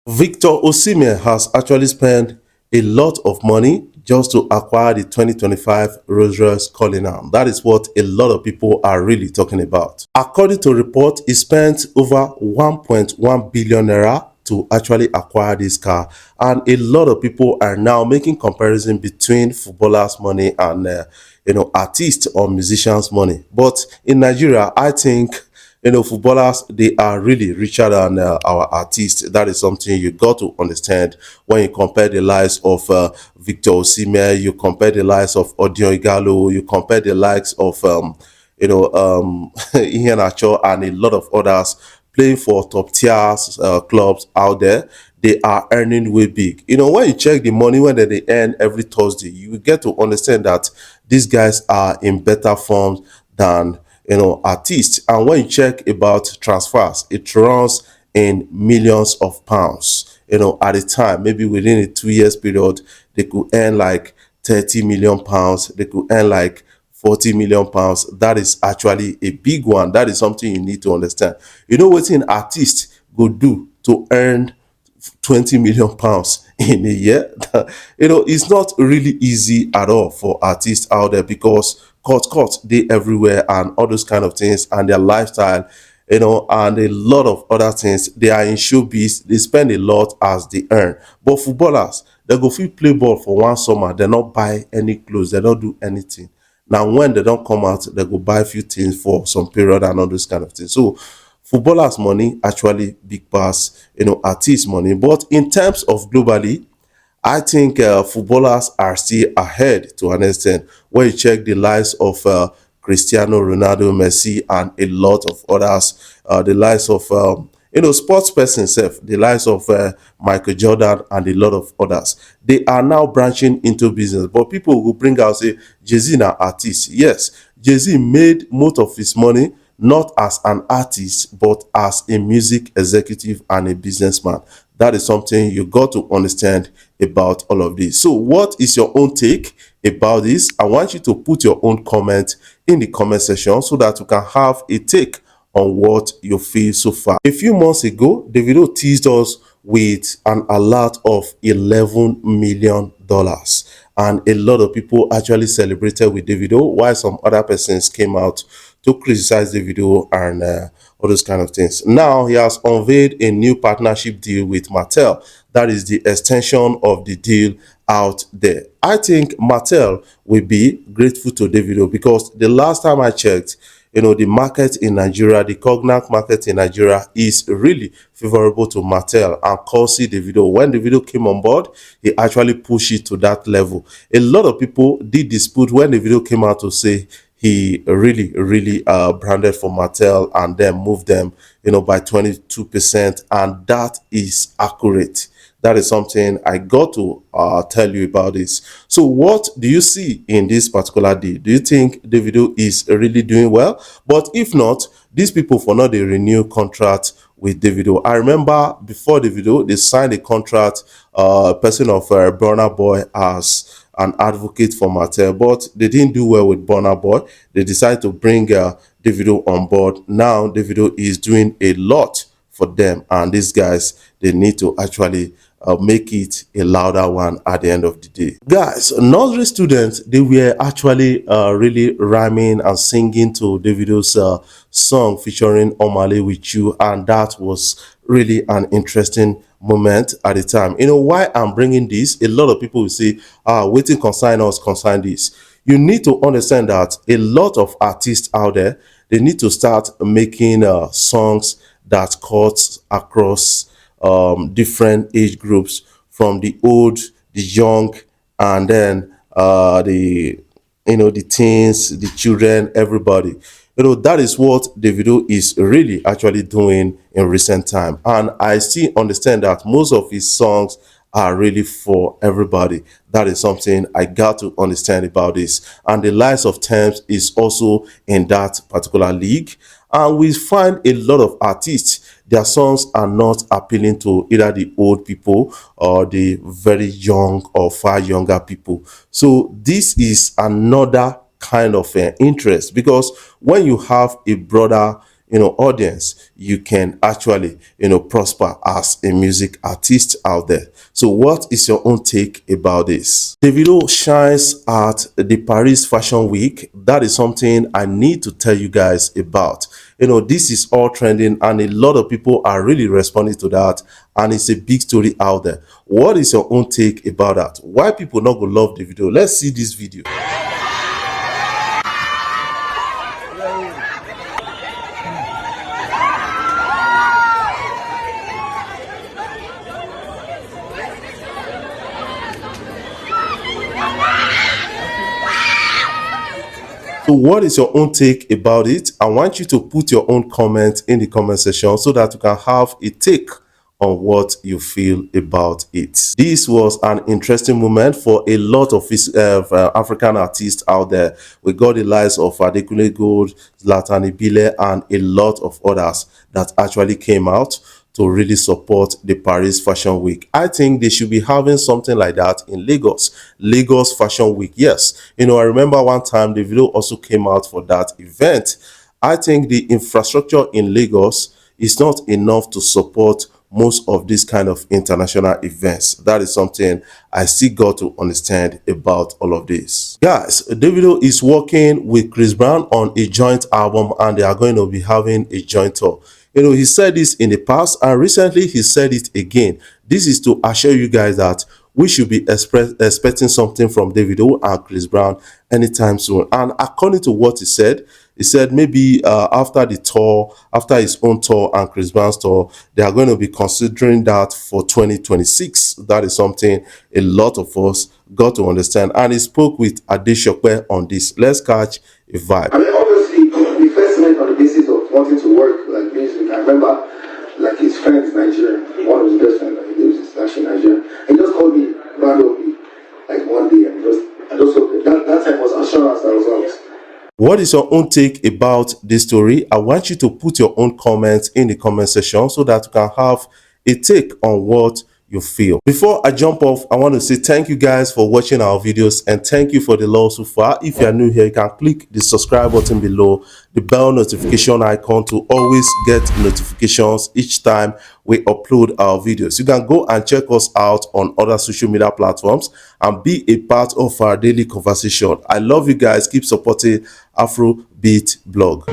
Victor Osimhen has actually spent a lot of money just to acquire the 2025 Rolls-Royce Cullinan. That is what a lot of people are really talking about. According to report, he spent over 1.1 billion naira to actually acquire this car, and a lot of people are now making comparison between footballers' money and artists or musicians' money. But in Nigeria, I think footballers, they are really richer than our artists. That is something you got to understand when you compare the lives of Victor Osimhen, you compare the lives of Odion Igalo, you compare the likes of Iheanacho and a lot of others playing for top tiers clubs out there. They are earning way big. When you check the money when they earn every Thursday, you get to understand that these guys are in better form than artists. And when you check about transfers, it runs in millions of pounds. At a time, maybe within a 2 years period, they could earn like 30 million pounds. They could earn like 40 million pounds. That is actually a big one. That is something you need to understand. What an artist go do to earn 20 million pounds in a year? It's not really easy at all for artists out there, because cuts they everywhere and all those kind of things, and their lifestyle, and a lot of other things. They are in showbiz, they spend a lot as they earn. But footballers, they go fit play ball for one summer, they not buy any clothes, they don't do anything. Now when they don't come out, they go buy a few things for some period and all those kind of things. So footballers' money actually big pass artists' money. But in terms of globally, I think footballers are still ahead to an extent. When you check the lives of Cristiano Ronaldo, Messi, and a lot of others, the lives of sports persons, the lives of Michael Jordan and a lot of others, they are now branching into business. But people will bring out say Jay-Z na artist. Yes, Jay-Z made most of his money not as an artist, but as a music executive and a businessman. That is something you got to understand about all of this. So what is your own take about this? I want you to put your own comment in the comment section so that you can have a take on what you feel so far. A few months ago, Davido teased us with an alert of $11 million, and a lot of people actually celebrated with Davido, while some other persons came out to criticize Davido and all those kind of things. Now he has unveiled a new partnership deal with Martell. That is the extension of the deal out there. I think Martell will be grateful to Davido, because the last time I checked, the market in Nigeria, the cognac market in Nigeria is really favorable to Martell and Kosi Davido. When Davido came on board, he actually pushed it to that level. A lot of people did dispute when Davido came out to say he really branded for Martell and then moved them by 22%, and that is accurate. That is something I got to tell you about this. So what do you see in this particular deal? Do you think Davido is really doing well? But if not, these people for not a renew contract with Davido. I remember before Davido, they signed a contract, person of Burna Boy as an advocate for Martell, but they didn't do well with Burna Boy. They decided to bring Davido on board. Now Davido is doing a lot for them, and these guys, they need to actually make it a louder one at the end of the day. Guys, nursery students, they were actually really rhyming and singing to Davido's song featuring Omale With You, and that was really an interesting moment at the time. Why I'm bringing this, a lot of people will say, waiting consign us, consign this. You need to understand that a lot of artists out there, they need to start making songs that cuts across different age groups, from the old, the young, and then the teens, the children, everybody. That is what Davido is really actually doing in recent time, and I still understand that most of his songs are really for everybody. That is something I got to understand about this. And the Lies of Thames is also in that particular league. And we find a lot of artists, their songs are not appealing to either the old people or the very young or far younger people. So this is another kind of interest, because when you have a broader audience, you can actually prosper as a music artist out there. So what is your own take about this? Davido shines at the Paris Fashion Week. That is something I need to tell you guys about. This is all trending and a lot of people are really responding to that, and it's a big story out there. What is your own take about that? Why people not gonna love the video? Let's see this video. So what is your own take about it? I want you to put your own comment in the comment section so that you can have a take on what you feel about it. This was an interesting moment for a lot of African artists out there. We got the likes of Adekunle Gold, Zlatan Ibile, and a lot of others that actually came out to really support the Paris Fashion Week. I think they should be having something like that in Lagos Fashion Week. Yes, I remember one time the video also came out for that event. I think the infrastructure in Lagos is not enough to support most of these kind of international events. That is something I still got to understand about all of this. Guys, Davido is working with Chris Brown on a joint album and they are going to be having a joint tour. He said this in the past and recently he said it again. This is to assure you guys that we should be expecting something from Davido and Chris Brown anytime soon. And according to what he said maybe after the tour, after his own tour and Chris Brown's tour, they are going to be considering that for 2026. That is something a lot of us got to understand. And he spoke with Adeshokwe on this. Let's catch a vibe. I mean, obviously, we first met on the basis of wanting to work like music. I remember, like his friend is Nigerian, one of his best friends, like, he was actually Nigerian. He just called me randomly, like one day, and I just hope that time was assurance that was out. What is your own take about this story? I want you to put your own comments in the comment section so that you can have a take on what you feel. Before I jump off, I want to say thank you guys for watching our videos and thank you for the love so far. If you are new here, you can click the subscribe button below, the bell notification icon to always get notifications each time we upload our videos. You can go and check us out on other social media platforms and be a part of our daily conversation. I love you guys. Keep supporting Afrobeat blog.